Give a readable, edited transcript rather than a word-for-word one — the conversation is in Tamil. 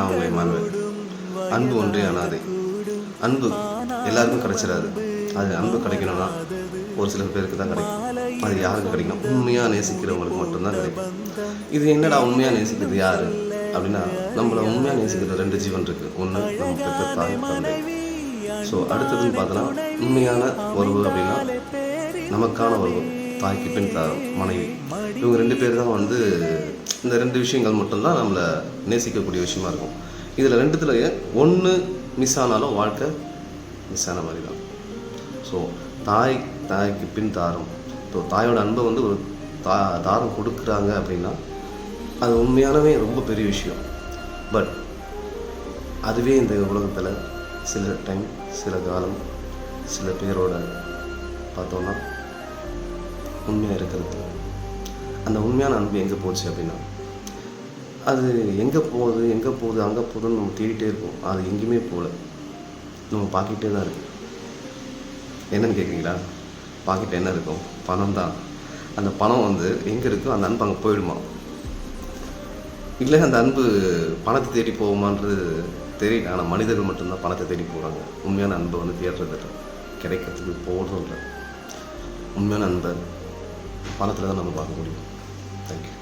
நான் உங்களை மாறுவேன். அன்பு ஒன்றே அனாதை. அன்பு எல்லாருக்கும் கிடைச்சிடாது. அது அன்பு கிடைக்கணும்னா ஒரு சில பேருக்கு தான் கிடைக்கும். அது யாருக்கு கிடைக்கும்? உண்மையாக நேசிக்கிறவங்களுக்கு மட்டும்தான் கிடைக்கும். இது என்னடா உண்மையாக நேசிக்கிறது யார் அப்படின்னா, நம்மளை உண்மையாக நேசிக்கிற 2 ஜீவன் இருக்குது. ஒன்று நம்ம பெற்ற தாய், தந்தை. ஸோ அடுத்ததுன்னு பார்த்தோன்னா, உண்மையான உறவு அப்படின்னா நமக்கான உறவு, தாய்க்கு பின் மனைவி. இவங்க 2 பேர் தான் இந்த 2 விஷயங்கள் மட்டும்தான் நம்மளை நேசிக்கக்கூடிய விஷயமா இருக்கும். இதில் 2த்துலேயே ஒன்று மிஸ் ஆனாலும் வாழ்க்கை மிஸ் ஆன மாதிரி தான். ஸோ தாய்க்கு பின் தாரம். ஸோ தாயோட அன்பை ஒரு தாரம் கொடுக்குறாங்க அப்படின்னா அது உண்மையானவே ரொம்ப பெரிய விஷயம். பட் அதுவே இந்த உலகத்தில் சில டைம், சில காலம், சில பேரோட பார்த்தோன்னா உண்மையாக இருக்கிறது. அந்த உண்மையான அன்பு எங்கே போச்சு அப்படின்னா, அது எங்கே போகுது அங்கே போகுதுன்னு நம்ம தேடிட்டே இருக்கோம். அது எங்கேயுமே போகல, நம்ம பார்க்கிட்டே தான் இருக்குது. என்னன்னு கேட்குறீங்களா? பாக்கெட்டில் என்ன இருக்கும்? பணம் தான். அந்த பணம் எங்கே இருக்கோ அந்த அன்பு அங்கே போயிடுமா? இல்லை அந்த அன்பு பணத்தை தேடி போகுமான்றது தெரியல. ஆனால் மனிதர்கள் மட்டும்தான் பணத்தை தேடி போகிறாங்க. உண்மையான அன்பை தேடுறது கிடைக்கிறதுக்கு போடுறோம் இல்லை. உண்மையான அன்பை பணத்தில் தான் நம்ம பார்க்க முடியும். தேங்க்யூ.